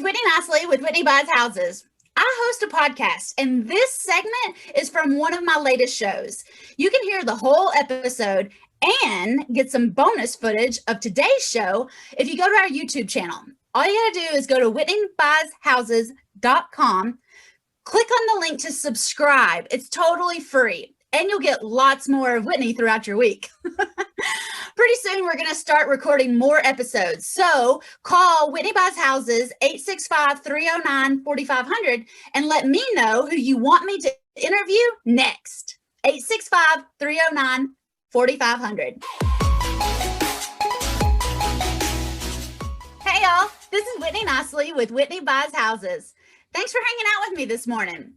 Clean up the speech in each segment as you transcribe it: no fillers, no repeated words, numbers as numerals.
Whitney Nicely with Whitney Buys Houses. I host a podcast, and this segment is from one of my latest shows. You can hear the whole episode and get some bonus footage of today's show if you go to our YouTube channel. All you gotta do is go to WhitneyBuysHouses.com, click on the link to subscribe. It's totally free, and you'll get lots more of Whitney throughout your week. Pretty soon, we're going to start recording more episodes. So call Whitney Buys Houses 865-309-4500 and let me know who you want me to interview next. 865-309-4500. Hey, y'all. This is Whitney Nicely with Whitney Buys Houses. Thanks for hanging out with me this morning.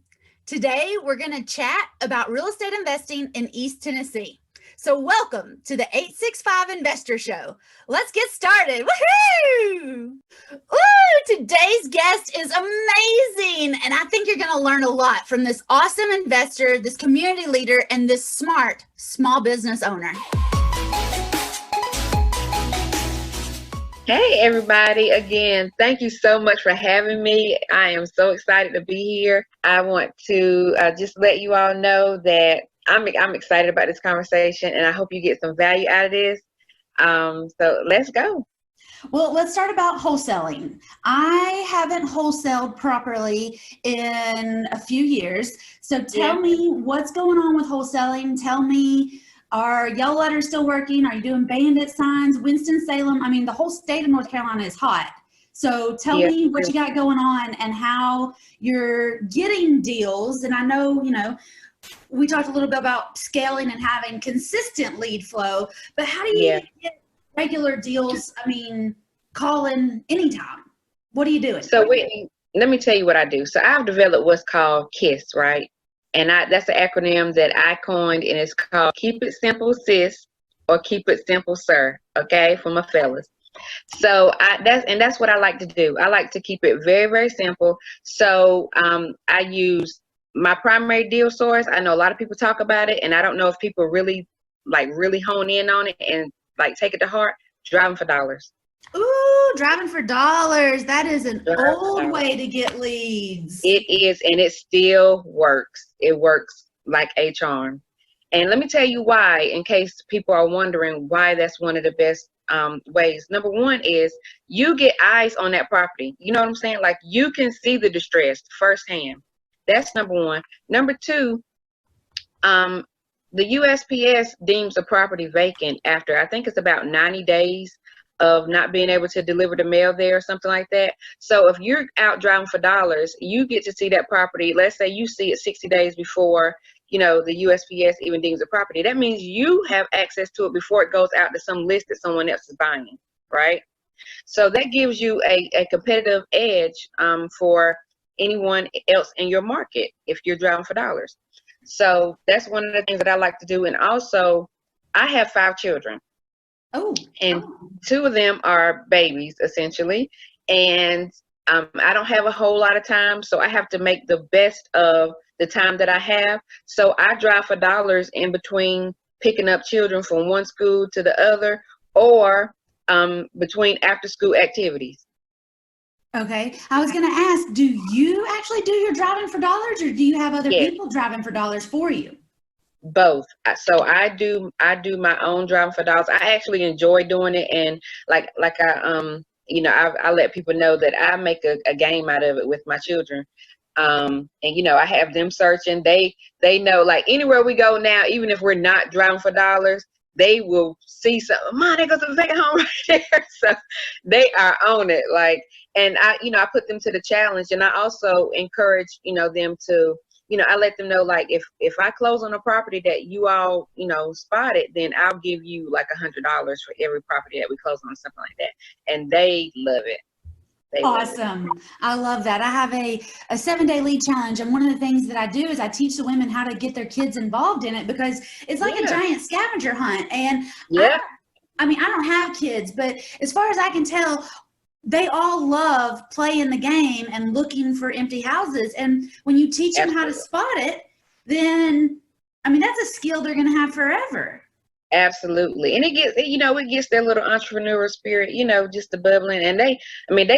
Today, we're going to chat about real estate investing in East Tennessee. So welcome to the 865 Investor Show. Let's get started. Woohoo! Ooh, today's guest is amazing. And I think you're going to learn a lot from this awesome investor, this community leader, and this smart small business owner. Hey, everybody. Again, thank you so much for having me. I am so excited to be here. I want to just let you all know that I'm excited about this conversation, and I hope you get some value out of this. So let's go. Well, let's start about wholesaling. I haven't wholesaled properly in a few years. So tell me what's going on with wholesaling. Tell me, are yellow letters still working? Are you doing bandit signs? Winston-Salem? I mean, the whole state of North Carolina is hot. So tell me what you got going on and how you're getting deals. And I know, we talked a little bit about scaling and having consistent lead flow, but how do you get regular deals? I mean, calling anytime. What are you doing? So Whitney, let me tell you what I do. So I've developed what's called KISS, right? And that's an acronym that I coined, and it's called Keep It Simple, Sis, or Keep It Simple, Sir. Okay, for my fellas. So that's what I like to do. I like to keep it very, very simple. So I use my primary deal source. I know a lot of people talk about it, and I don't know if people really hone in on it and take it to heart. Driving for dollars. Ooh, driving for dollars. That is an old way to get leads. It is, and it still works. It works like a charm. And let me tell you why, in case people are wondering why that's one of the best ways. Number one is you get eyes on that property. You know what I'm saying? Like, you can see the distress firsthand. That's number one. Number two, the USPS deems a property vacant after, I think it's about 90 days of not being able to deliver the mail there or something like that. So if you're out driving for dollars, you get to see that property. Let's say you see it 60 days before, the USPS even deems a property. That means you have access to it before it goes out to some list that someone else is buying, right? So that gives you a competitive edge for anyone else in your market if you're driving for dollars. So that's one of the things that I like to do. And also, I have 5 children. And 2 of them are babies, essentially. And I don't have a whole lot of time, so I have to make the best of the time that I have. So I drive for dollars in between picking up children from one school to the other, or between after school activities. Okay. I was going to ask, do you actually do your driving for dollars, or do you have other people driving for dollars for you? Both. So I do my own driving for dollars. I actually enjoy doing it, and I let people know that I make a game out of it with my children. And I have them searching. They know, like, anywhere we go now, even if we're not driving for dollars, they will see something. Mom, there goes a vacant home right there. So they are on it. Like, and I put them to the challenge, and I also encourage, them to, I let them know, like, if I close on a property that you all, spotted, then I'll give you like $100 for every property that we close on, something like that. And they love it. Awesome. I love that. I have a 7-day lead challenge. And one of the things that I do is I teach the women how to get their kids involved in it, because it's like a giant scavenger hunt. And I don't have kids, but as far as I can tell, they all love playing the game and looking for empty houses. And when you teach them how to spot it, then, that's a skill they're going to have forever. Absolutely. And it gets their little entrepreneurial spirit, just the bubbling, and they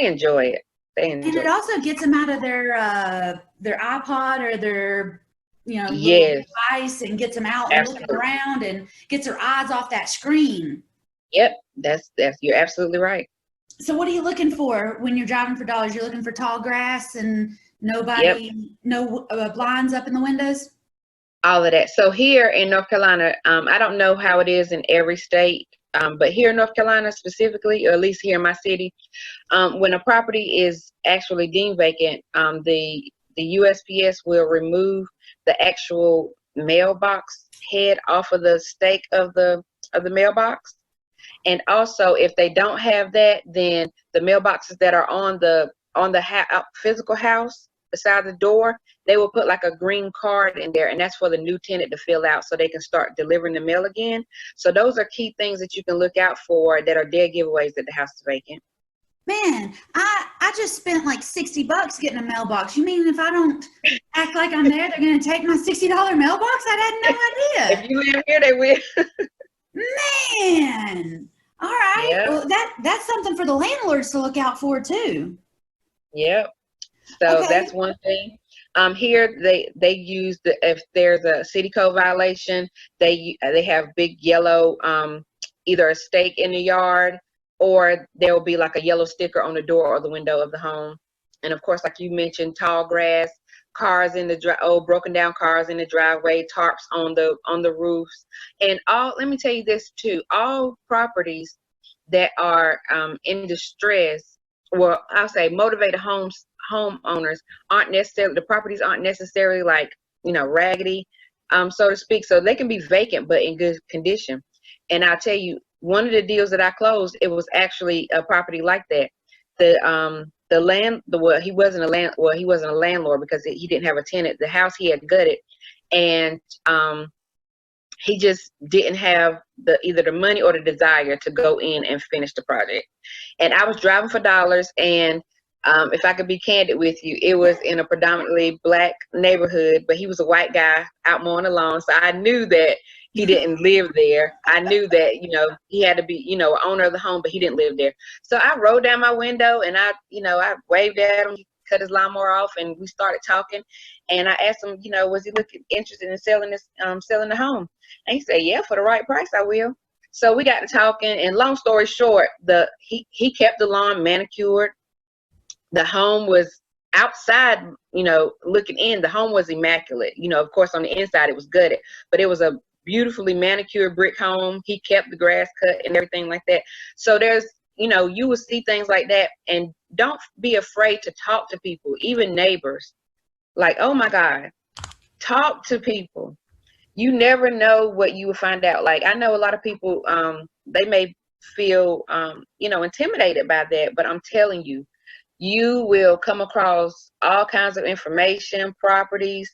enjoy it. They And enjoy it also gets them out of their iPod or their, little Yes, device, and gets them out and looking absolutely. around and gets their eyes off that screen. Yep, that's you're absolutely right. So what are you looking for when you're driving for dollars? You're looking for tall grass and no blinds up in the windows? All of that. So here in North Carolina, I don't know how it is in every state, but here in North Carolina specifically, or at least here in my city, when a property is actually deemed vacant, the USPS will remove the actual mailbox head off of the stake of the mailbox. And also, if they don't have that, then the mailboxes that are on the physical house beside the door, they will put like a green card in there, and that's for the new tenant to fill out so they can start delivering the mail again. So those are key things that you can look out for that are dead giveaways that the house is vacant. Man, I just spent like $60 getting a mailbox. You mean if I don't act like I'm there, they're going to take my $60 mailbox? I had no idea. If you live here, they will. Man, all right. Yeah. Well, that's something for the landlords to look out for too. Yep. So Okay. that's one thing. Here they use if there's a city code violation, they have big yellow either a stake in the yard, or there will be like a yellow sticker on the door or the window of the home. And of course, like you mentioned, tall grass, cars in the broken down cars in the driveway, tarps on the roofs, and let me tell you this too, all properties that are in distress, well, I'll say motivated homeowners the properties aren't necessarily like, raggedy, so to speak. So they can be vacant but in good condition. And I'll tell you, one of the deals that I closed, it was actually a property like that. He wasn't a landlord because he didn't have a tenant. The house he had gutted, and he just didn't have either the money or the desire to go in and finish the project. And I was driving for dollars, and if I could be candid with you, it was in a predominantly black neighborhood, but he was a white guy out mowing the lawn. So I knew that he didn't live there. I knew that, he had to be, owner of the home, but he didn't live there. So I rolled down my window and I waved at him, cut his lawnmower off, and we started talking. And I asked him, was he interested in selling the home? And he said, yeah, for the right price, I will. So we got to talking, and long story short, he kept the lawn manicured. The home was outside, looking in. The home was immaculate. Of course, on the inside it was gutted, but it was a beautifully manicured brick home. He kept the grass cut and everything like that. So there's, you will see things like that, and don't be afraid to talk to people, even neighbors. Like, oh my God, talk to people. You never know what you will find out. Like, I know a lot of people, they may feel, intimidated by that, but I'm telling you, you will come across all kinds of information, properties,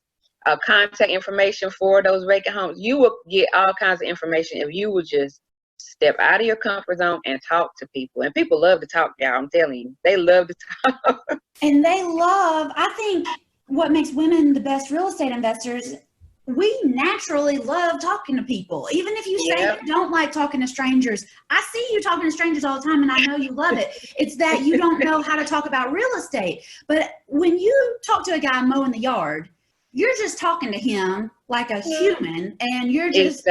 contact information for those vacant homes. You will get all kinds of information if you would just step out of your comfort zone and talk to people. And people love to talk, y'all. I'm telling you, they love to talk. And I think what makes women the best real estate investors, we naturally love talking to people. Even if you say you don't like talking to strangers, I see you talking to strangers all the time, and I know you love it. It's that you don't know how to talk about real estate. But when you talk to a guy mowing the yard, you're just talking to him like a human, and you're just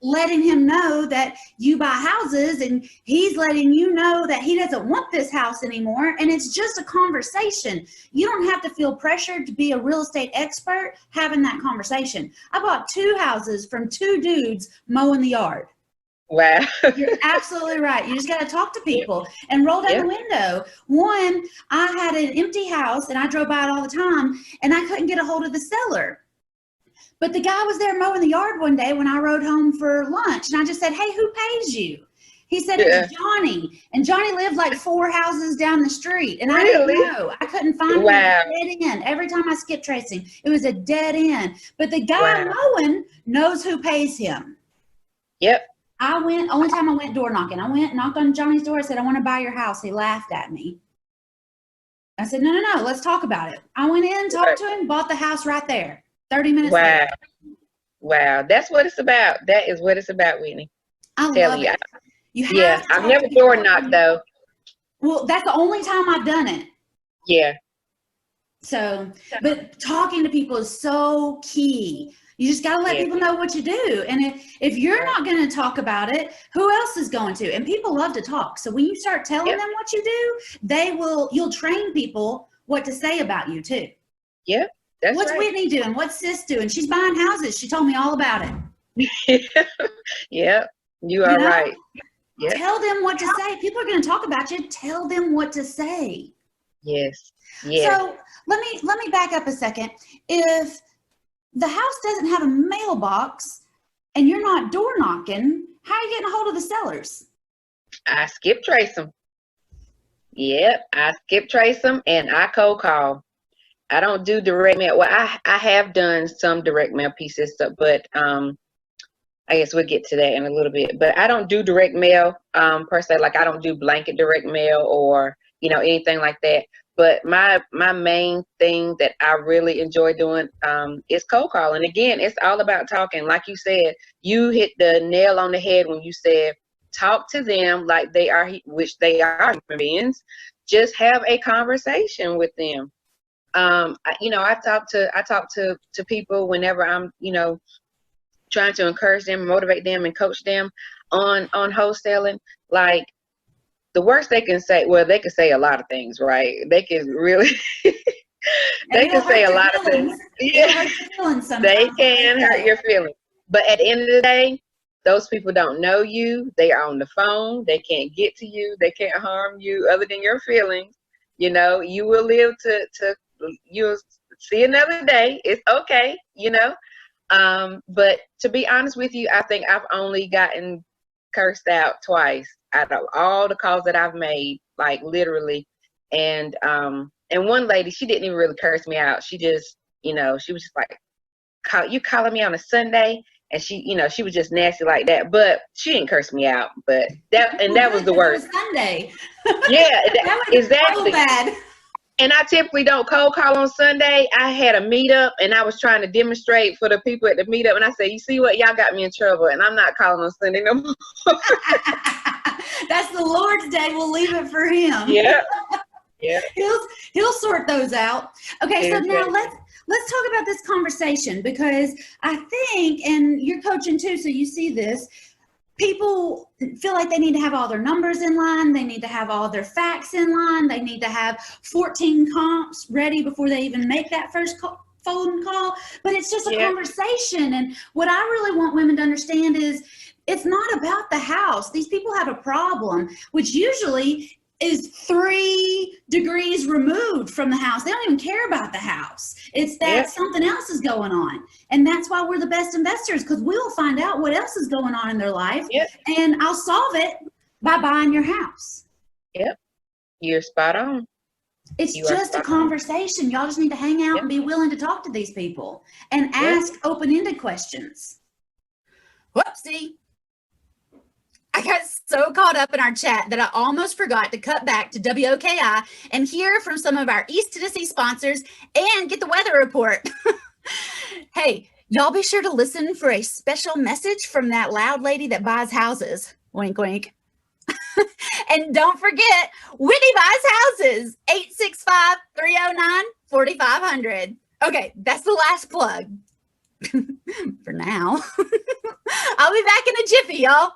letting him know that you buy houses, and he's letting you know that he doesn't want this house anymore. And it's just a conversation. You don't have to feel pressured to be a real estate expert having that conversation. I bought 2 houses from 2 dudes mowing the yard. Wow. You're absolutely right. You just got to talk to people and roll down the window. One, I had an empty house and I drove by it all the time, and I couldn't get a hold of the seller. But the guy was there mowing the yard one day when I rode home for lunch, and I just said, hey, who pays you? He said, it's Johnny. And Johnny lived like 4 houses down the street. And I didn't know. I couldn't find him. It was a dead end. Every time I skip tracing, it was a dead end. But the guy mowing knows who pays him. Yep. Only time I went door knocking. I went, knocked on Johnny's door. I said, I want to buy your house. He laughed at me. I said, no, let's talk about it. I went in, talked to him, bought the house right there. 30 minutes later. Wow. That's what it's about. That is what it's about, Whitney. I love it. You have I've never door knocked though. Well, that's the only time I've done it. Yeah. So, but talking to people is so key. You just got to let people know what you do. And if you're not going to talk about it, who else is going to? And people love to talk. So when you start telling them what you do, you'll train people what to say about you too. Yeah. What's Whitney doing? What's sis doing? She's buying houses. She told me all about it. Yeah, you are right. Yep. Tell them what to say. People are going to talk about you. Tell them what to say. Yes. Yes. So let me back up a second. If the house doesn't have a mailbox and you're not door knocking, how are you getting a hold of the sellers? I skip trace them. Yep, I skip trace them and I cold call. I don't do direct mail. Well, I have done some direct mail pieces, but I guess we'll get to that in a little bit. But I don't do direct mail per se. Like I don't do blanket direct mail or anything like that. But my main thing that I really enjoy doing is cold calling. Again, it's all about talking. Like you said, you hit the nail on the head when you said talk to them like they are, which they are human beings. Just have a conversation with them. I talk to people whenever I'm, trying to encourage them, motivate them, and coach them on wholesaling. Like the worst they can say, well, they can say a lot of things, right? They can really, they can say a lot of things. Yeah, they can hurt your feelings. But at the end of the day, those people don't know you. They are on the phone. They can't get to you. They can't harm you other than your feelings. You will live to you'll see another day. It's okay, but to be honest with you, I think I've only gotten cursed out twice out of all the calls that I've made, like literally. And one lady, she didn't even really curse me out. She just, she was just like, you calling me on a Sunday? And she was just nasty like that. But she didn't curse me out. But that was the worst. It was Sunday. Yeah, that was exactly. So bad. And I typically don't cold call on Sunday. I had a meetup and I was trying to demonstrate for the people at the meetup. And I said, you see what? Y'all got me in trouble. And I'm not calling on Sunday no more. That's the Lord's day. We'll leave it for him. Yeah. Yeah. He'll sort those out. Okay, so now let's talk about this conversation, because I think, and you're coaching too, so you see this, people feel like they need to have all their numbers in line. They need to have all their facts in line. They need to have 14 comps ready before they even make that first phone call. But it's just a conversation. And what I really want women to understand is it's not about the house. These people have a problem, which usually is 3 degrees removed from the house. They don't even care about the house. It's that something else is going on. And that's why we're the best investors, because we will find out what else is going on in their life. And I'll solve it by buying your house. Yep. You're spot on. It's just a conversation. Y'all just need to hang out and be willing to talk to these people and ask open-ended questions. Whoopsie. I got so caught up in our chat that I almost forgot to cut back to WOKI and hear from some of our East Tennessee sponsors and get the weather report. Hey, y'all be sure to listen for a special message from that loud lady that buys houses. Wink, wink. And don't forget, Whitney buys houses, 865-309-4500. Okay, that's the last plug for now. I'll be back in a jiffy, y'all.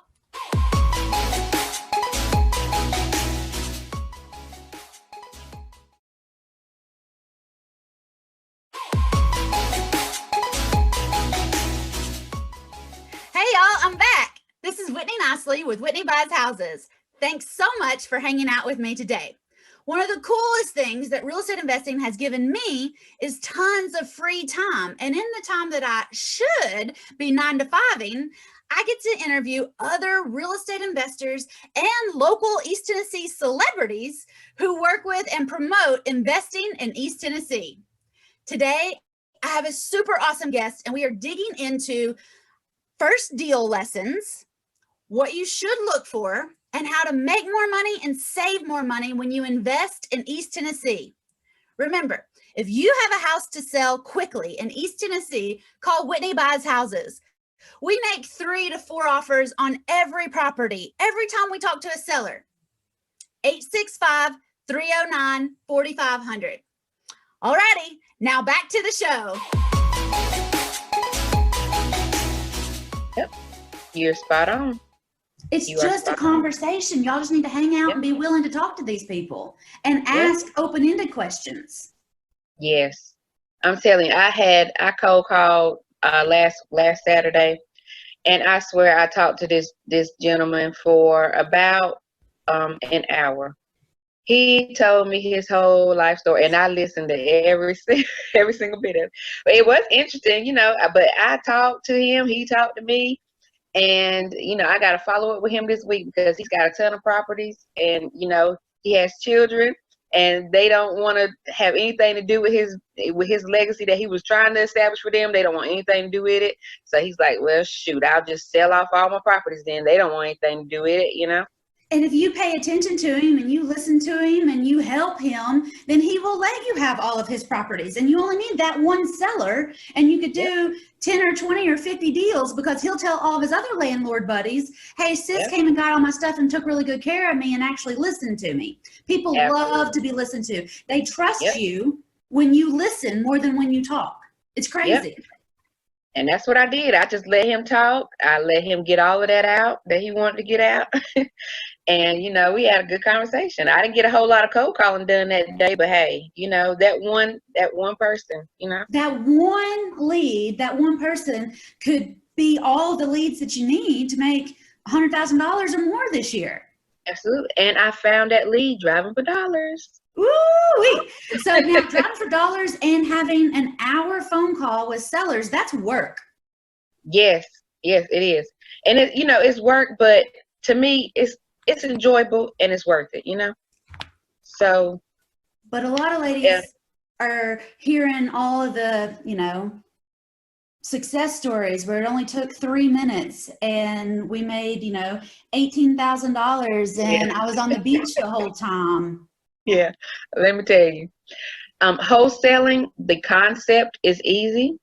Hey y'all, I'm back. This is Whitney Nicely with Whitney Buys Houses. Thanks so much for hanging out with me today. One of the coolest things that real estate investing has given me is tons of free time. And in the time that I should be 9 to 5ing, I get to interview other real estate investors and local East Tennessee celebrities who work with and promote investing in East Tennessee. Today, I have a super awesome guest, and we are digging into first deal lessons, what you should look for, and how to make more money and save more money when you invest in East Tennessee. Remember, if you have a house to sell quickly in East Tennessee, call Whitney Buys Houses. We make 3 to 4 offers on every property every time we talk to a seller. 309-4500. Alrighty, now back to the show. Yep, you're spot on. It's just a conversation. Y'all just need to hang out and be willing to talk to these people and ask open-ended questions. Yes. I'm telling you, I cold called last Saturday, and I swear I talked to this gentleman for about an hour. He told me his whole life story, and I listened to every single bit of it. But it was interesting, but I talked to him, he talked to me. And, I got to follow up with him this week because he's got a ton of properties and, he has children and they don't want to have anything to do with his legacy that he was trying to establish for them. They don't want anything to do with it. So he's like, well, shoot, I'll just sell off all my properties then. They don't want anything to do with it, And if you pay attention to him and you listen to him and you help him, then he will let you have all of his properties. And you only need that one seller, and you could do 10 or 20 or 50 deals because he'll tell all of his other landlord buddies, hey, sis came and got all my stuff and took really good care of me and actually listened to me. People love to be listened to. They trust you when you listen more than when you talk. It's crazy. And that's what I did. I just let him talk. I let him get all of that out that he wanted to get out. And, we had a good conversation. I didn't get a whole lot of cold calling done that day, but hey, that one person, That one lead, that one person could be all the leads that you need to make $100,000 or more this year. Absolutely. And I found that lead driving for dollars. Woo-wee. So now driving for dollars and having an hour phone call with sellers, that's work. Yes, it is. And it's work, but to me, it's enjoyable and it's worth it, So. But a lot of ladies are hearing all of the, success stories where it only took 3 minutes and we made, $18,000 and I was on the beach the whole time. Yeah, let me tell you, wholesaling, the concept is easy,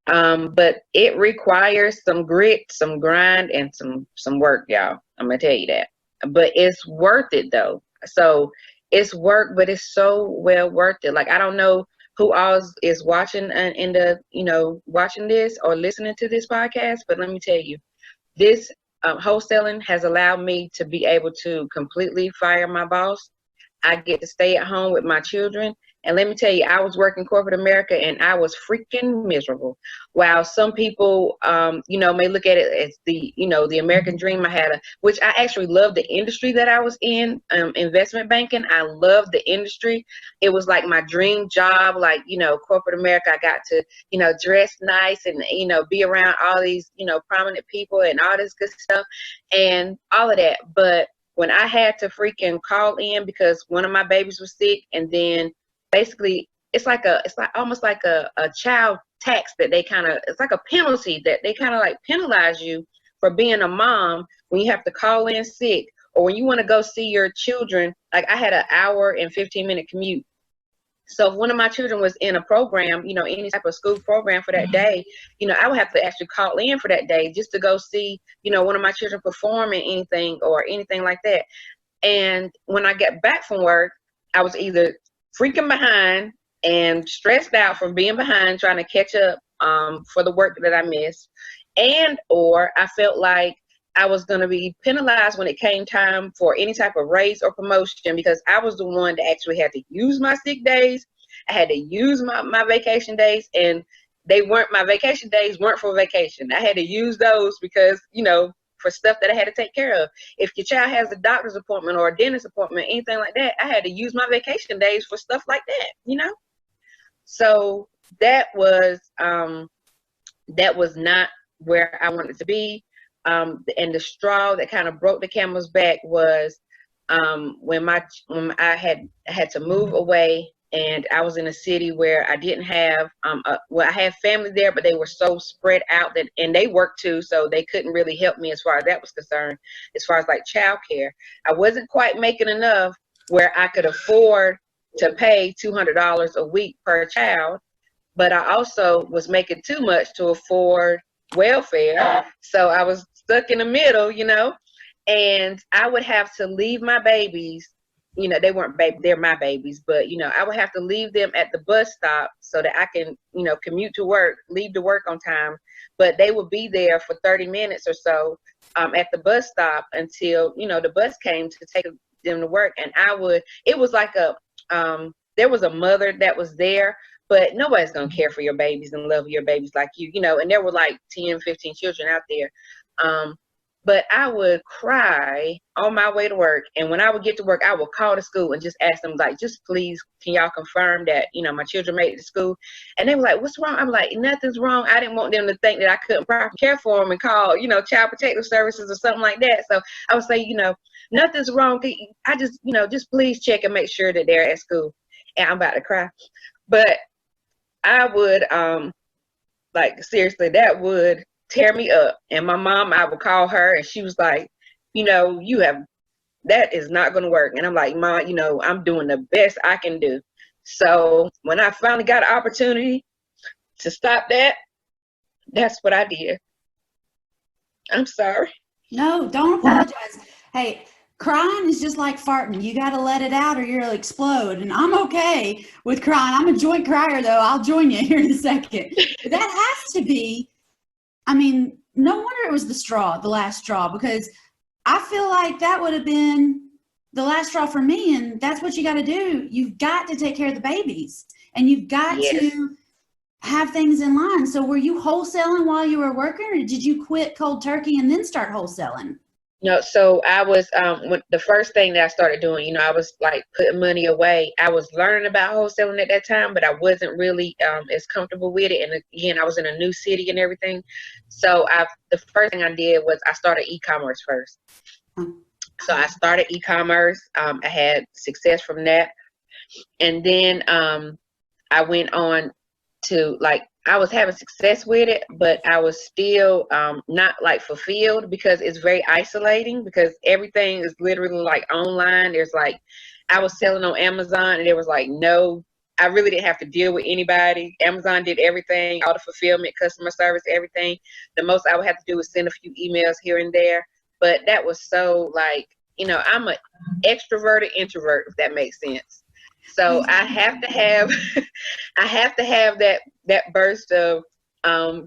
but it requires some grit, some grind, and some work, y'all. I'm gonna tell you that. But it's worth it though. So it's work, but it's so well worth it. Like I don't know who else is watching watching this or listening to this podcast, but let me tell you, this wholesaling has allowed me to be able to completely fire my boss. I get to stay at home with my children. And let me tell you, I was working corporate America and I was freaking miserable. While some people, may look at it as the American dream. Which I actually love the industry that I was in, investment banking. I love the industry. It was like my dream job, like, corporate America. I got to, dress nice and, be around all these, prominent people and all this good stuff and all of that. But when I had to freaking call in because one of my babies was sick, and then basically it's almost like a child tax that it's like a penalty that they kind of like penalize you for being a mom when you have to call in sick or when you want to go see your children. Like I had an hour and 15-minute commute. So if one of my children was in a program, any type of school program for that day, I would have to actually call in for that day just to go see, one of my children perform in anything or anything like that. And when I get back from work, I was either freaking behind and stressed out from being behind, trying to catch up for the work that I missed, and or I felt like I was going to be penalized when it came time for any type of raise or promotion because I was the one that actually had to use my sick days. I had to use my vacation days, and my vacation days weren't for vacation. I had to use those because, for stuff that I had to take care of. If your child has a doctor's appointment or a dentist appointment, anything like that, I had to use my vacation days for stuff like that, So that was not where I wanted to be. And the straw that kind of broke the camel's back was when I had to move away, and I was in a city where I didn't have I had family there, but they were so spread out and they worked too, so they couldn't really help me as far as that was concerned. As far as like childcare, I wasn't quite making enough where I could afford to pay $200 a week per child, but I also was making too much to afford welfare. So I was stuck in the middle, and I would have to leave my babies you know, they weren't baby, they're my babies, but you know, I would have to leave them at the bus stop so that I can, you know, commute to work, leave to work on time. But they would be there for 30 minutes or so at the bus stop until, you know, the bus came to take them to work. And it was like there was a mother that was there, but nobody's going to care for your babies and love your babies like you know, and there were like 10, 15 children out there. But I would cry on my way to work. And when I would get to work, I would call the school and just ask them, like, just please, can y'all confirm that, you know, my children made it to school? And they were like, what's wrong? I'm like, nothing's wrong. I didn't want them to think that I couldn't properly care for them and call, you know, Child Protective Services or something like that. So I would say, you know, nothing's wrong. I just, you know, just please check and make sure that they're at school. And I'm about to cry. But I would, like, seriously, that would tear me up. And my mom, I would call her and she was like, you know, that is not going to work. And I'm like, Mom, you know, I'm doing the best I can do. So when I finally got an opportunity to stop that, that's what I did. I'm sorry. No, don't apologize. Hey, crying is just like farting. You got to let it out or you'll explode. And I'm okay with crying. I'm a joint crier, though. I'll join you here in a second. But that has to be, I mean, no wonder it was the last straw, because I feel like that would have been the last straw for me. And that's what you got to do. You've got to take care of the babies and you've got to have things in line. So were you wholesaling while you were working, or did you quit cold turkey and then start wholesaling? No, so I was, the first thing that I started doing, you know, I was like putting money away. I was learning about wholesaling at that time, but I wasn't really as comfortable with it. And again, I was in a new city and everything. So the first thing I did was I started e-commerce first. So I started e-commerce. I had success from that. And then I went on to, like, I was having success with it, but I was still not like fulfilled, because it's very isolating, because everything is literally like online. There's like, I was selling on Amazon and there was like I really didn't have to deal with anybody. Amazon did everything, all the fulfillment, customer service, everything. The most I would have to do was send a few emails here and there. But that was so, like, you know, I'm an extroverted introvert, if that makes sense. So I have to have that burst of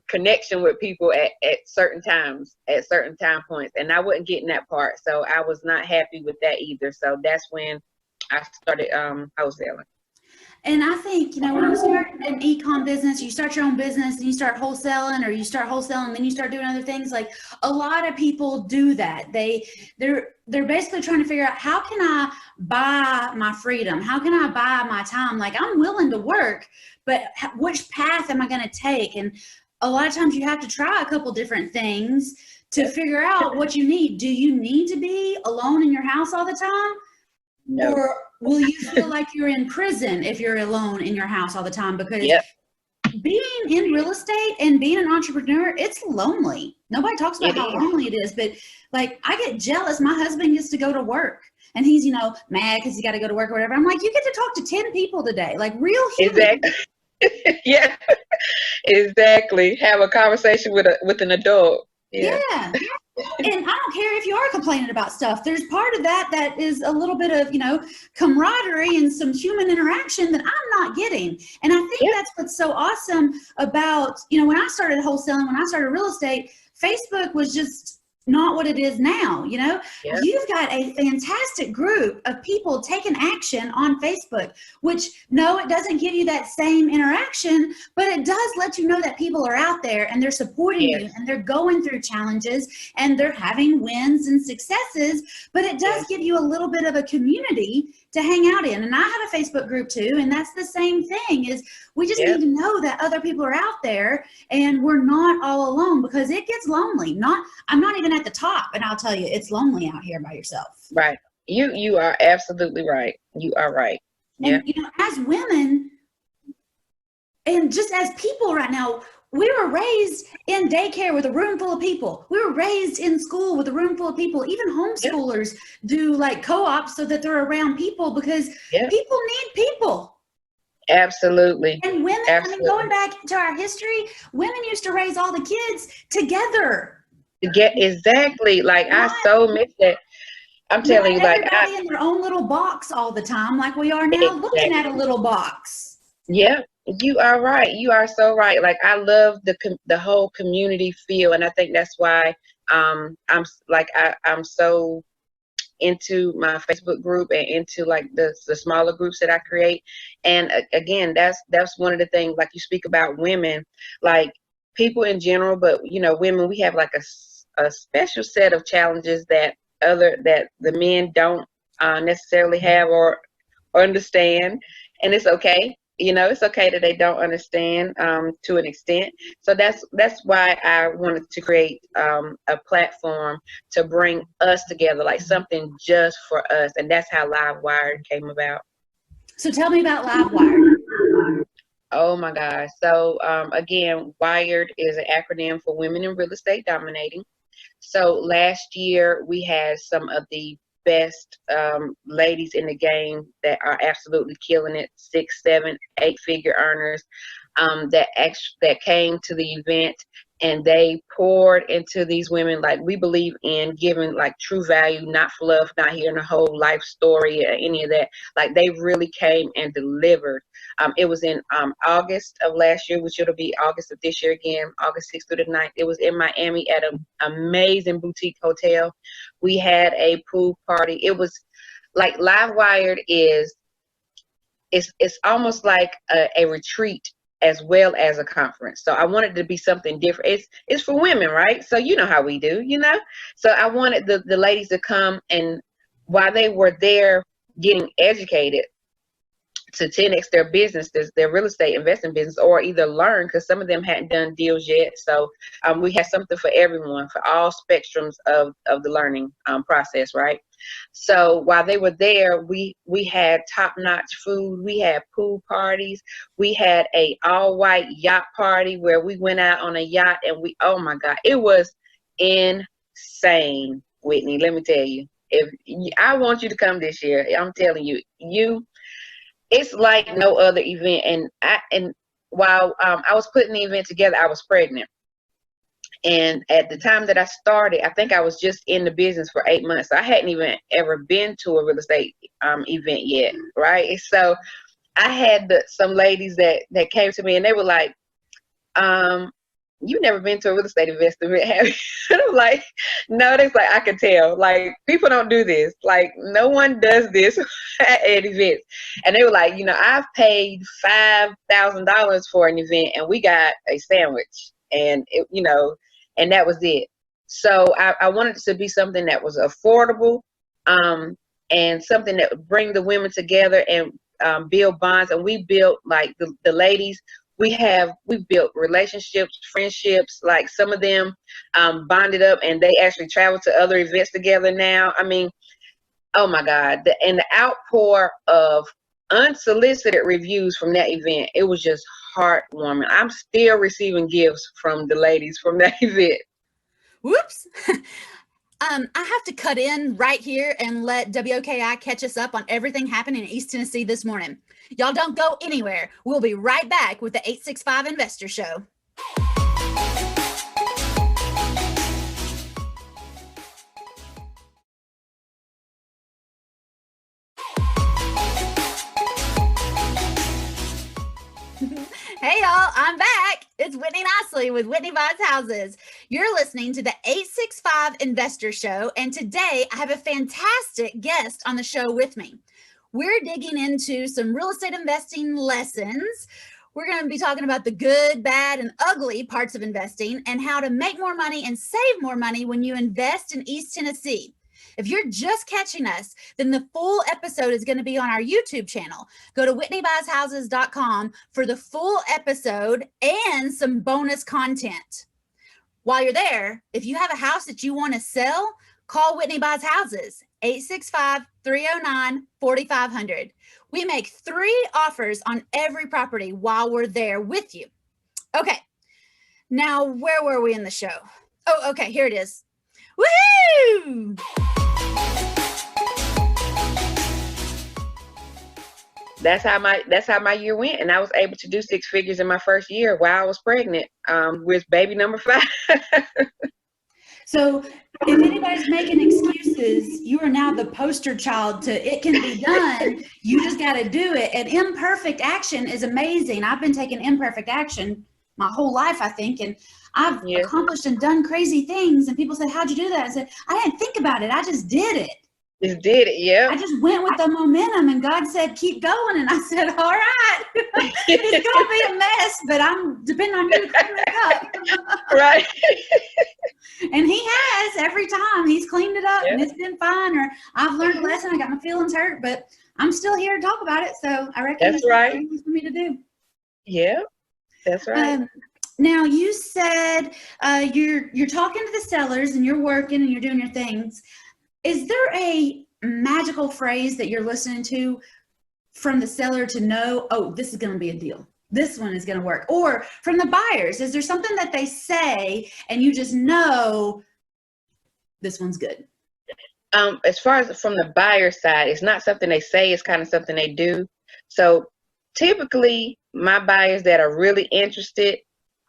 connection with people at certain times, at certain time points. And I wasn't getting that part. So I was not happy with that either. So that's when I started wholesaling. And I think, you know, when you start an e-com business, you start your own business and you start wholesaling, or you start wholesaling and then you start doing other things. Like, a lot of people do that. They're basically trying to figure out, how can I buy my freedom? How can I buy my time? Like, I'm willing to work, but which path am I going to take? And a lot of times you have to try a couple different things to figure out what you need. Do you need to be alone in your house all the time? No. Or will you feel like you're in prison if you're alone in your house all the time? Because being in real estate and being an entrepreneur, it's lonely. Nobody talks about how lonely it is, but like, I get jealous. My husband gets to go to work and he's, you know, mad because he got to go to work or whatever. I'm like, you get to talk to 10 people today, like real humans. Exactly. Yeah, exactly. Have a conversation with an adult. Yeah. And I don't care if you are complaining about stuff. There's part of that is a little bit of, you know, camaraderie and some human interaction that I'm not getting. And I think that's what's so awesome about, you know, when I started wholesaling, when I started real estate, Facebook was just not what it is now. You know, you've got a fantastic group of people taking action on Facebook, which, no, it doesn't give you that same interaction, but it does let you know that people are out there and they're supporting you and they're going through challenges and they're having wins and successes, but it does give you a little bit of a community to hang out in. And I have a Facebook group too, and that's the same thing, is we just need to know that other people are out there and we're not all alone, because it gets lonely. I'm not even at the top, and I'll tell you, it's lonely out here by yourself. Right. You are absolutely right. You are right. And you know, as women and just as people right now, we were raised in daycare with a room full of people. We were raised in school with a room full of people. Even homeschoolers do like co-ops so that they're around people, because people need people. Absolutely. And women, I mean, going back to our history, women used to raise all the kids together. Exactly. Like, I so miss that. I'm telling you, like, everybody in their own little box all the time, like we are now looking at a little box. yeah, you are right. You are so right. Like, I love the whole community feel, and I think that's why I'm so into my Facebook group and into like the smaller groups that I create. And again, that's one of the things, like you speak about women, like people in general, but women, we have like a special set of challenges that the men don't necessarily have or understand, and it's okay. It's okay that they don't understand to an extent. So that's why I wanted to create a platform to bring us together, like something just for us, and that's how Livewire came about. So tell me about Livewire. Oh my gosh! So again, WIRED is an acronym for Women in Real Estate Dominating. So last year we had some of the best ladies in the game that are absolutely killing it, 6, 7, 8-figure earners that came to the event, and they poured into these women. Like, we believe in giving like true value, not fluff, not hearing a whole life story or any of that. Like, they really came and delivered. It was in August of last year, which it'll be August of this year again, August 6th through the 9th. It was in Miami at an amazing boutique hotel. We had a pool party. It was like Livewired it's almost like a retreat as well as a conference. So I wanted to be something different. It's for women, right? So you know how we do, So I wanted the ladies to come, and while they were there getting educated, to 10x their business, their real estate investing business, or either learn, because some of them hadn't done deals yet. So we had something for everyone, for all spectrums of the learning process, right? So while they were there, we had top-notch food. We had pool parties. We had a all-white yacht party where we went out on a yacht, and oh my God, it was insane, Whitney. Let me tell you, I want you to come this year. I'm telling you, it's like no other event. And while I was putting the event together, I was pregnant. And at the time that I started, I think I was just in the business for 8 months. So I hadn't even ever been to a real estate event yet, right? So I had some ladies that came to me, and they were like, "You never been to a real estate investment, have you?" And I'm like, "No." It's like, I could tell. Like, people don't do this. Like, no one does this at events. And they were like, "I've paid $5,000 for an event, and we got a sandwich, and and that was it." So I wanted it to be something that was affordable, and something that would bring the women together and build bonds. And we built, like, the ladies. We built relationships, friendships. Like, some of them bonded up, and they actually travel to other events together now. I mean, oh my God. And the outpour of unsolicited reviews from that event, it was just heartwarming. I'm still receiving gifts from the ladies from that event. Whoops. I have to cut in right here and let WOKI catch us up on everything happening in East Tennessee this morning. Y'all don't go anywhere. We'll be right back with the 865 Investor Show. Hey y'all, I'm back. It's Whitney Nicely with Whitney Buys Houses. You're listening to the 865 Investor Show, and today I have a fantastic guest on the show with me. We're digging into some real estate investing lessons. We're going to be talking about the good, bad, and ugly parts of investing and how to make more money and save more money when you invest in East Tennessee. If you're just catching us, then the full episode is going to be on our YouTube channel. Go to WhitneyBuysHouses.com for the full episode and some bonus content. While you're there, if you have a house that you want to sell, call Whitney Buys Houses, 865-309-4500. We make 3 offers on every property while we're there with you. Okay, now where were we in the show? Oh, okay, here it is. Woohoo! That's how my year went, and I was able to do 6 figures in my first year while I was pregnant with baby number 5. So if anybody's making excuses, you are now the poster child to it can be done. You just got to do it. And imperfect action is amazing. I've been taking imperfect action my whole life, I think, and I've accomplished and done crazy things. And people say, "How'd you do that?" I said, "I didn't think about it. I just did it. Just did it, yeah. I just went with the momentum, and God said, keep going." And I said, "All right, it's going to be a mess, but I'm depending on you to clean it up." Right. And he has every time. He's cleaned it up, and it's been fine. Or I've learned a lesson. I got my feelings hurt, but I'm still here to talk about it. So I reckon that's right for me to do. Yeah, that's right. Now you said you're talking to the sellers, and you're working, and you're doing your things. Is there a magical phrase that you're listening to from the seller to know, oh, this is going to be a deal? This one is going to work. Or from the buyers, is there something that they say and you just know this one's good? As far as from the buyer side, it's not something they say, it's kind of something they do. So typically my buyers that are really interested,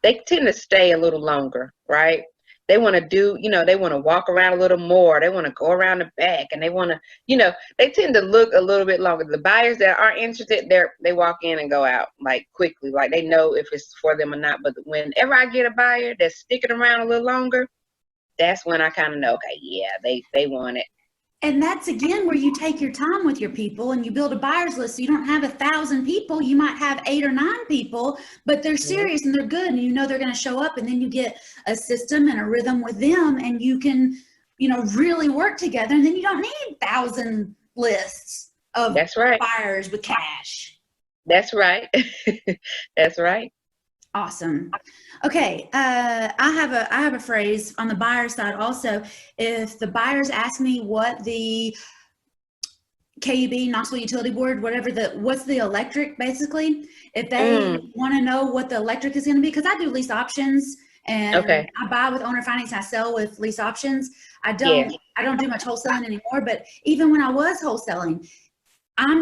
they tend to stay a little longer, right? They want to do, they want to walk around a little more. They want to go around the back, and they want to, they tend to look a little bit longer. The buyers that aren't interested, they walk in and go out like quickly, like they know if it's for them or not. But whenever I get a buyer that's sticking around a little longer, that's when I kind of know, okay, yeah, they want it. And that's, again, where you take your time with your people and you build a buyer's list. So you don't have 1,000 people. You might have 8 or 9 people, but they're serious and they're good, and they're going to show up. And then you get a system and a rhythm with them, and you can, really work together. And then you don't need 1,000 lists of buyers with cash. That's right. That's right. Awesome. Okay. I have a phrase on the buyer side also. If the buyers ask me what the KUB, Knoxville Utility Board, what's the electric, basically, if they want to know what the electric is going to be, because I do lease options, and I buy with owner finance, I sell with lease options. I don't do much wholesaling anymore, but even when I was wholesaling, I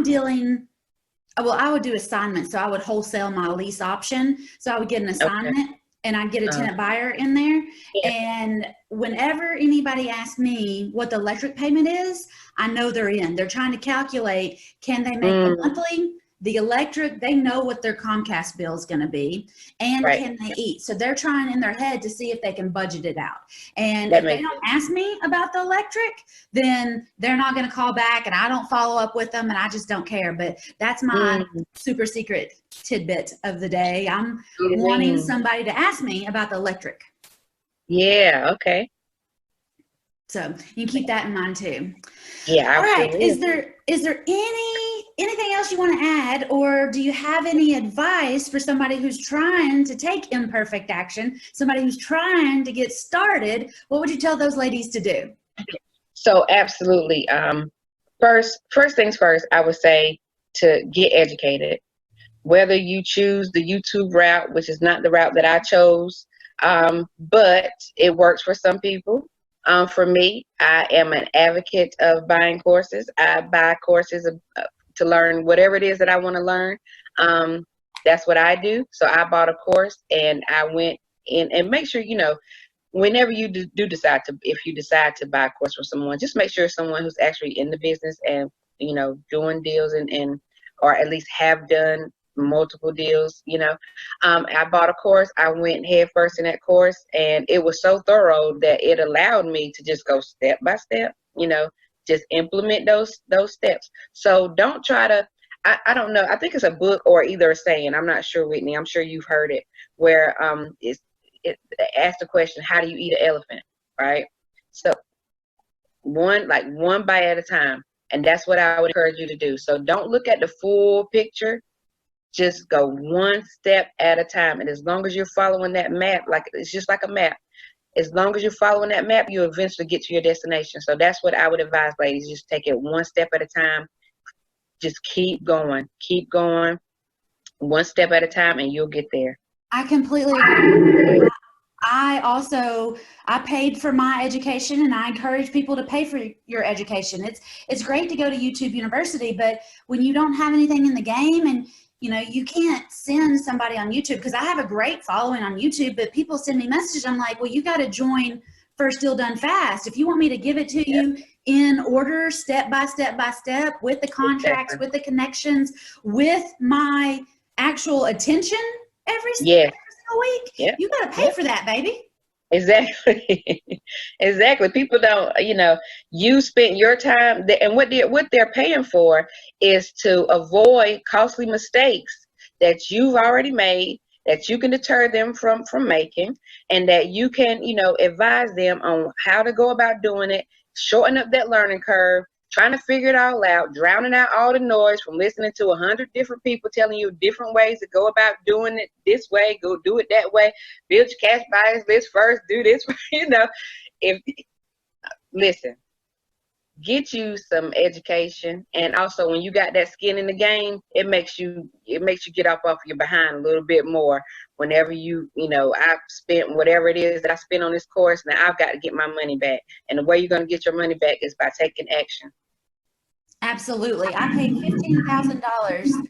would do assignments. So I would wholesale my lease option. So I would get an assignment and I'd get a tenant buyer in there. And whenever anybody asks me what the electric payment is, I know they're in. They're trying to calculate, can they make a monthly? The electric, they know what their Comcast bill is going to be, and can they eat? So they're trying in their head to see if they can budget it out. And if they don't ask me about the electric, then they're not going to call back, and I don't follow up with them, and I just don't care. But that's my super secret tidbit of the day. I'm wanting somebody to ask me about the electric. Yeah, okay. So you can keep that in mind too. Yeah. All right. Is there anything else you want to add, or do you have any advice for somebody who's trying to take imperfect action, somebody who's trying to get started? What would you tell those ladies to do? So absolutely. First things first, I would say to get educated. Whether you choose the YouTube route, which is not the route that I chose, but it works for some people. For me, I am an advocate of buying courses. I buy courses to learn whatever it is that I want to learn. That's what I do. So I bought a course, and I went in, and make sure, whenever you do decide to, if you decide to buy a course from someone, just make sure it's someone who's actually in the business and, doing deals and or at least have done multiple deals. I bought a course. I went head first in that course, and it was so thorough that it allowed me to just go step by step, just implement those steps. So don't try to, I don't know, I think it's a book or either a saying, I'm not sure, Whitney, I'm sure you've heard it, where it asks the question, how do you eat an elephant, right? So one bite at a time, and that's what I would encourage you to do. So don't look at the full picture. Just go one step at a time. And as long as you're following that map, like it's just like a map. As long as you're following that map, you eventually get to your destination. So that's what I would advise, ladies. Just take it one step at a time. Just keep going, one step at a time, and you'll get there. I completely agree. I paid for my education, and I encourage people to pay for your education. It's great to go to YouTube University, but when you don't have anything in the game, and you can't send somebody on YouTube, because I have a great following on YouTube, but people send me messages. I'm like, well, you got to join first deal done fast. If you want me to give it to you in order, step by step by step, with the contracts, with the connections, with my actual attention every single week, you got to pay for that, baby. Exactly. Exactly. People don't, you spent your time, and what they're paying for is to avoid costly mistakes that you've already made, that you can deter them from making, and that you can, advise them on how to go about doing it, shorten up that learning curve, trying to figure it all out, drowning out all the noise from listening to 100 different people telling you different ways to go about doing it this way, go do it that way, build your cash buyers list first, do this, listen, get you some education, and also when you got that skin in the game, it makes you get up off your behind a little bit more whenever I've spent whatever it is that I spent on this course. Now I've got to get my money back, and the way you're going to get your money back is by taking action. Absolutely. I paid $15,000.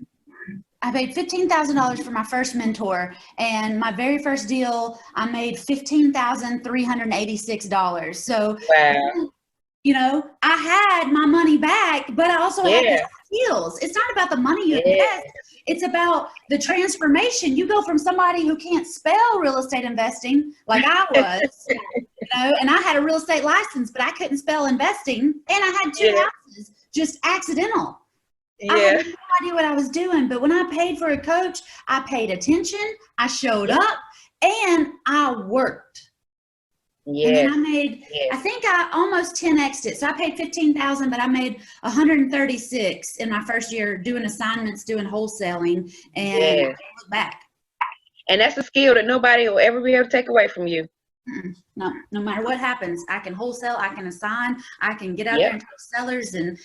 I paid $15,000 for my first mentor, and my very first deal, I made $15,386. So, wow. I had my money back, but I also had the skills. It's not about the money you invest. It's about the transformation. You go from somebody who can't spell real estate investing, like I was, and I had a real estate license, but I couldn't spell investing, and I had two houses, just accidental. I had no idea what I was doing, but when I paid for a coach, I paid attention, I showed up, and I worked. And then I made, I think I almost 10x'd it. So I paid $15,000, but I made 136 in my first year doing assignments, doing wholesaling, and I can't look back. And that's a skill that nobody will ever be able to take away from you. No matter what happens, I can wholesale, I can assign, I can get out there and talk to sellers, and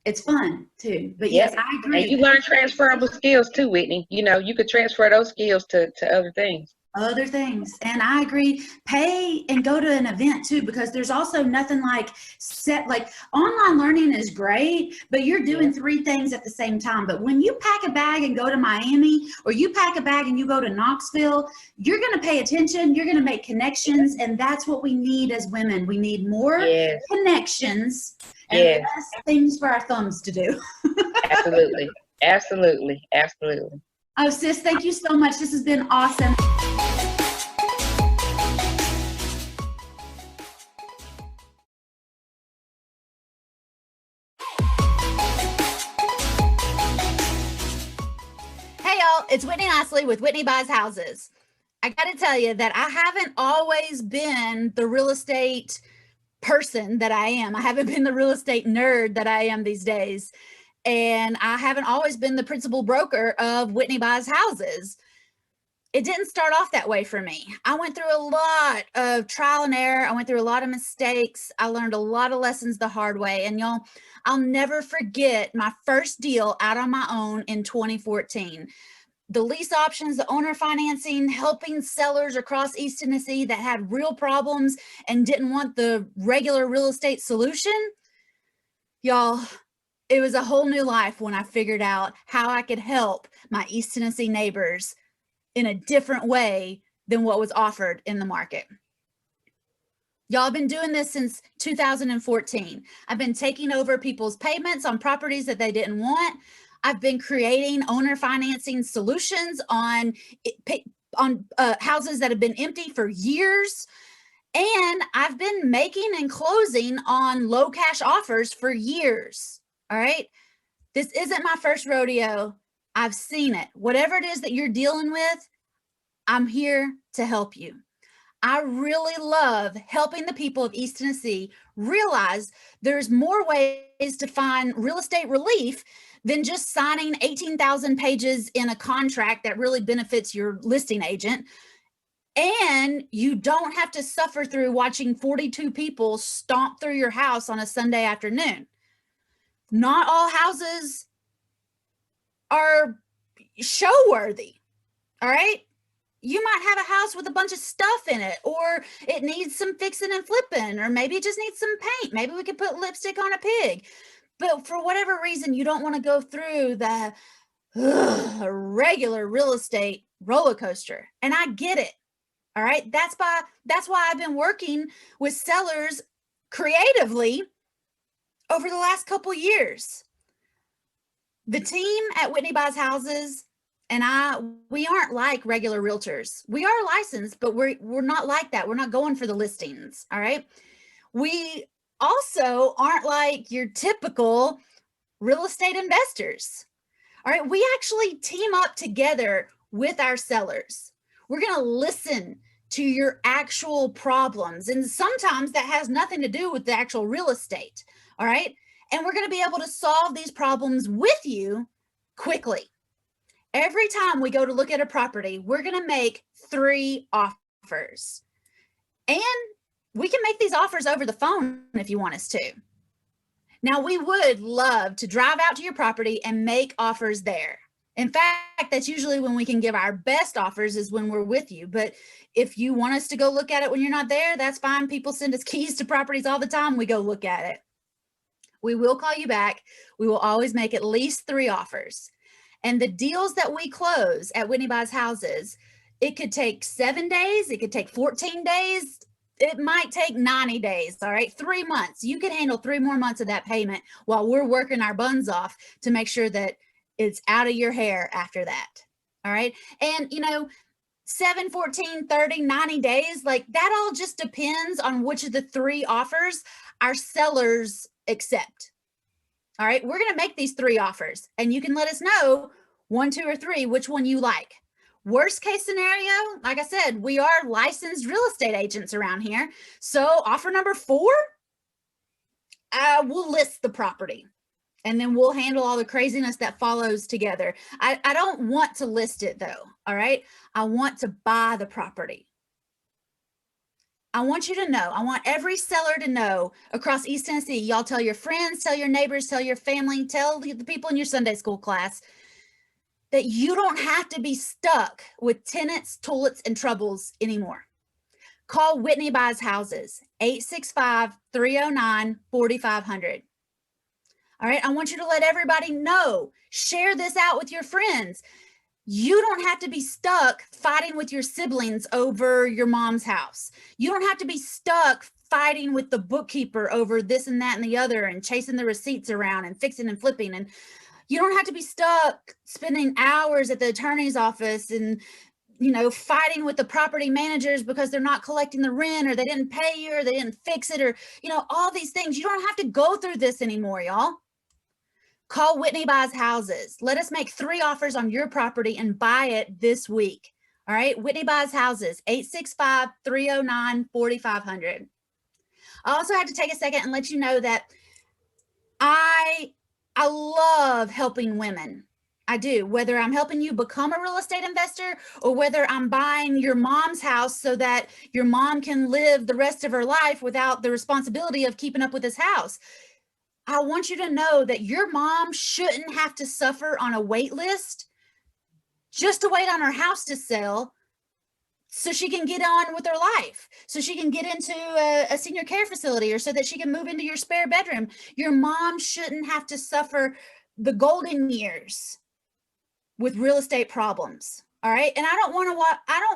it's fun too. But yes, I agree. And you learn transferable skills too, Whitney. You could transfer those skills to other things. And I agree. Pay and go to an event too, because there's also nothing like online learning is great, but you're doing three things at the same time. But when you pack a bag and go to Miami, or you pack a bag and you go to Knoxville, you're going to pay attention, you're going to make connections, and that's what we need as women. We need more connections and less things for our thumbs to do. Absolutely. Oh, sis, thank you so much. This has been awesome. It's Whitney Nicely with Whitney Buys Houses. I got to tell you that I haven't always been the real estate person that I am. I haven't been the real estate nerd that I am these days. And I haven't always been the principal broker of Whitney Buys Houses. It didn't start off that way for me. I went through a lot of trial and error. I went through a lot of mistakes. I learned a lot of lessons the hard way. And y'all, I'll never forget my first deal out on my own in 2014. The lease options, the owner financing, helping sellers across East Tennessee that had real problems and didn't want the regular real estate solution. Y'all, it was a whole new life when I figured out how I could help my East Tennessee neighbors in a different way than what was offered in the market. Y'all, I've been doing this since 2014. I've been taking over people's payments on properties that they didn't want. I've been creating owner financing solutions on houses that have been empty for years. And I've been making and closing on low cash offers for years. All right. This isn't my first rodeo. I've seen it. Whatever it is that you're dealing with, I'm here to help you. I really love helping the people of East Tennessee realize there's more ways to find real estate relief than just signing 18,000 pages in a contract that really benefits your listing agent. And you don't have to suffer through watching 42 people stomp through your house on a Sunday afternoon. Not all houses are show worthy. All right. You might have a house with a bunch of stuff in it, or it needs some fixing and flipping, or maybe it just needs some paint. Maybe we could put lipstick on a pig. But for whatever reason, you don't want to go through the regular real estate roller coaster. And I get it. All right. That's why I've been working with sellers creatively over the last couple years. The team at Whitney Buys Houses and we aren't like regular realtors. We are licensed, but we're not like that. We're not going for the listings. All right. We also aren't like your typical real estate investors. All right. We actually team up together with our sellers. We're going to listen to your actual problems. And sometimes that has nothing to do with the actual real estate. All right. And we're going to be able to solve these problems with you quickly. Every time we go to look at a property, we're going to make 3 offers. And we can make these offers over the phone if you want us to. Now, we would love to drive out to your property and make offers there. In fact, that's usually when we can give our best offers, is when we're with you. But if you want us to go look at it when you're not there, that's fine. People send us keys to properties all the time. We go look at it. We will call you back. We will always make at least 3 offers. And the deals that we close at Whitney Buys Houses, it could take 7 days. It could take 14 days. It might take 90 days. All right. 3 months. You could handle 3 more months of that payment while we're working our buns off to make sure that it's out of your hair after that. All right. And 7, 14, 30, 90 days, like that all just depends on which of the 3 offers our sellers accept. All right. We're going to make these 3 offers and you can let us know 1, 2, or 3, which one you like. Worst case scenario, like I said, we are licensed real estate agents around here. So offer number 4, we'll list the property and then we'll handle all the craziness that follows together. I don't want to list it though. All right. I want to buy the property. I want you to know, I want every seller to know across East Tennessee, y'all tell your friends, tell your neighbors, tell your family, tell the people in your Sunday school class that you don't have to be stuck with tenants, toilets, and troubles anymore. Call Whitney Buys Houses, 865-309-4500. All right, I want you to let everybody know, share this out with your friends. You don't have to be stuck fighting with your siblings over your mom's house. You don't have to be stuck fighting with the bookkeeper over this and that and the other and chasing the receipts around and fixing and flipping. And you don't have to be stuck spending hours at the attorney's office and, fighting with the property managers because they're not collecting the rent or they didn't pay you or they didn't fix it or, all these things. You don't have to go through this anymore, y'all. Call Whitney Buys Houses. Let us make 3 offers on your property and buy it this week. All right. Whitney Buys Houses, 865-309-4500. I also had to take a second and let you know that I love helping women. I do, whether I'm helping you become a real estate investor or whether I'm buying your mom's house so that your mom can live the rest of her life without the responsibility of keeping up with this house. I want you to know that your mom shouldn't have to suffer on a wait list just to wait on her house to sell so she can get on with her life, so she can get into a senior care facility or so that she can move into your spare bedroom. Your mom shouldn't have to suffer the golden years with real estate problems. All right. And I don't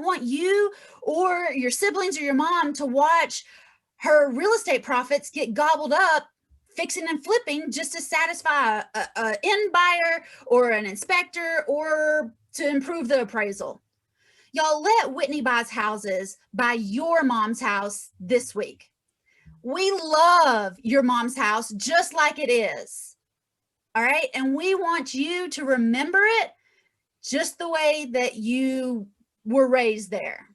want you or your siblings or your mom to watch her real estate profits get gobbled up fixing and flipping just to satisfy an end buyer or an inspector or to improve the appraisal. Y'all, let Whitney Buys Houses buy your mom's house this week. We love your mom's house just like it is. All right. And we want you to remember it just the way that you were raised there.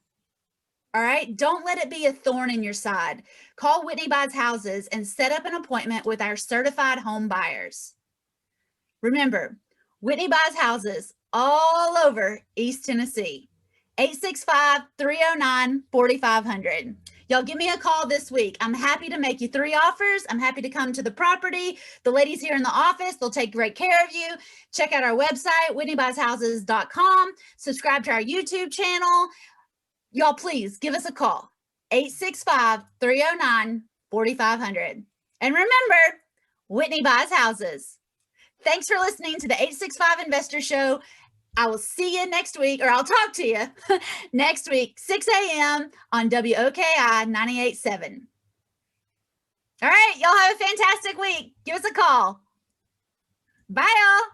All right. Don't let it be a thorn in your side. Call Whitney Buys Houses and set up an appointment with our certified home buyers. Remember, Whitney Buys Houses all over East Tennessee. 865-309-4500. Y'all give me a call this week. I'm happy to make you 3 offers. I'm happy to come to the property. The ladies here in the office, they'll take great care of you. Check out our website, WhitneyBuysHouses.com. Subscribe to our YouTube channel. Y'all, please give us a call, 865-309-4500. And remember, Whitney Buys Houses. Thanks for listening to the 865 Investor Show. I will see you next week, or I'll talk to you next week, 6 a.m. on WOKI 98.7. All right, y'all have a fantastic week. Give us a call. Bye, y'all.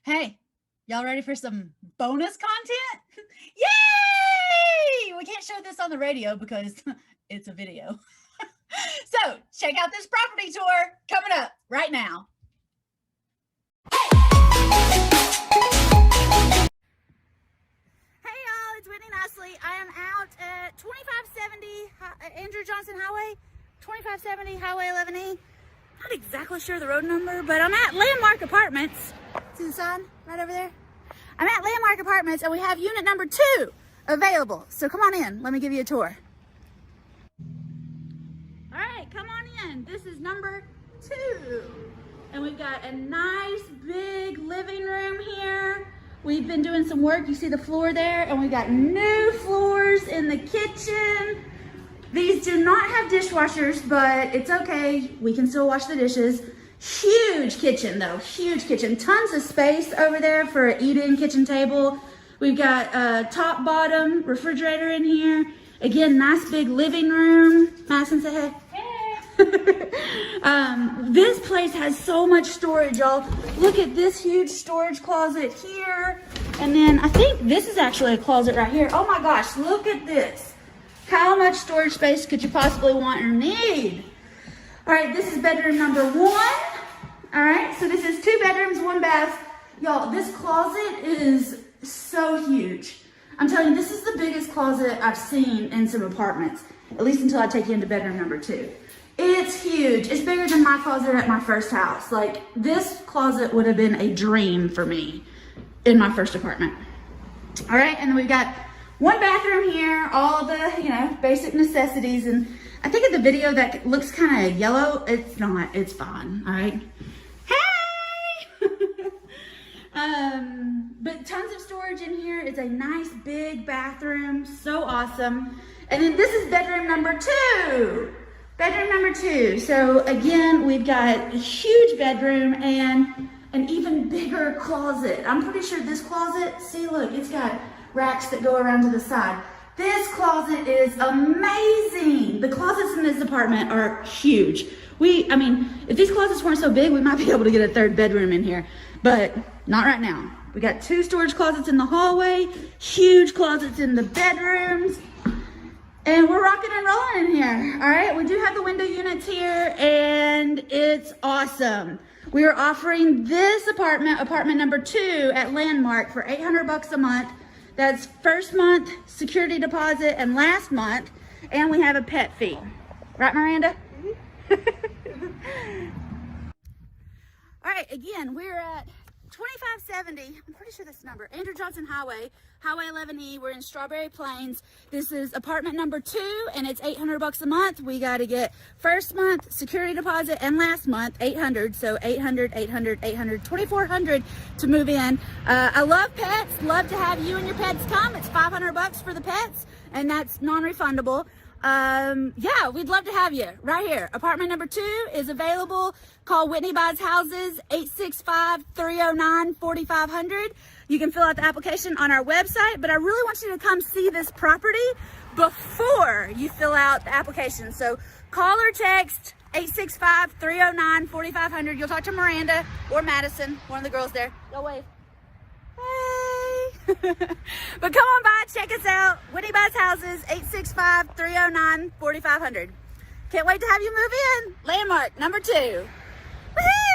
Hey, y'all ready for some bonus content? Yay! We can't show this on the radio because it's a video. So check out this property tour coming up right now. Hey y'all, it's Whitney Nicely. I am out at 2570 Andrew Johnson Highway, 2570 Highway 11E. Not exactly sure the road number, but I'm at Landmark Apartments. See the sign right over there? I'm at Landmark Apartments, and we have unit number 2 available. So come on in. Let me give you a tour. All right, come on in. This is number 2. And we've got a nice big living room here. We've been doing some work. You see the floor there? And we've got new floors in the kitchen. These do not have dishwashers, but it's okay. We can still wash the dishes. Huge kitchen though, huge kitchen. Tons of space over there for an eat-in kitchen table. We've got a top bottom refrigerator in here. Again, nice big living room. Madison, say hey. This place has so much storage, y'all. Look at this huge storage closet here. And then I think this is actually a closet right here. Oh my gosh, look at this. How much storage space could you possibly want or need? All right, this is bedroom number 1. All right, so this is 2 bedrooms, 1 bath. Y'all, this closet is so huge. I'm telling you, this is the biggest closet I've seen in some apartments, at least until I take you into bedroom number 2. It's huge. It's bigger than my closet at my first house. Like, this closet would have been a dream for me in my first apartment. All right, and then we've got 1 bathroom here, all the, basic necessities. And I think in the video that looks kind of yellow. It's not, it's fine, all right? Hey! But tons of storage in here. It's a nice big bathroom, so awesome. And then this is bedroom number 2. Bedroom number 2. So again, we've got a huge bedroom and an even bigger closet. I'm pretty sure this closet, see, look, it's got racks that go around to the side. This closet is amazing. The closets in this apartment are huge. If these closets weren't so big, we might be able to get a 3rd bedroom in here, but not right now. We got 2 storage closets in the hallway, huge closets in the bedrooms, and we're rocking and rolling in here. All right, we do have the window units here, and it's awesome. We are offering this apartment number 2 at Landmark for $800 a month. That's first month security deposit and last month, and we have a pet fee. Right, Miranda? All right, again, we're at 2570, I'm pretty sure that's the number, Andrew Johnson Highway, Highway 11E. We're in Strawberry Plains. This is apartment number 2, and it's $800 a month. We got to get first month security deposit and last month $800. So $800, $800, $800, $2,400 to move in. I love pets. Love to have you and your pets come. It's $500 for the pets, and that's non-refundable. Yeah, we'd love to have you right here. Apartment number 2 is available. Call Whitney Buys Houses, 865-309-4500. You can fill out the application on our website, but I really want you to come see this property before you fill out the application. So call or text 865-309-4500. You'll talk to Miranda or Madison, one of the girls there. Go wave. Hey. But come on by, check us out. Whitney Buys Houses, 865-309-4500. Can't wait to have you move in. Landmark number 2. Woo-hoo!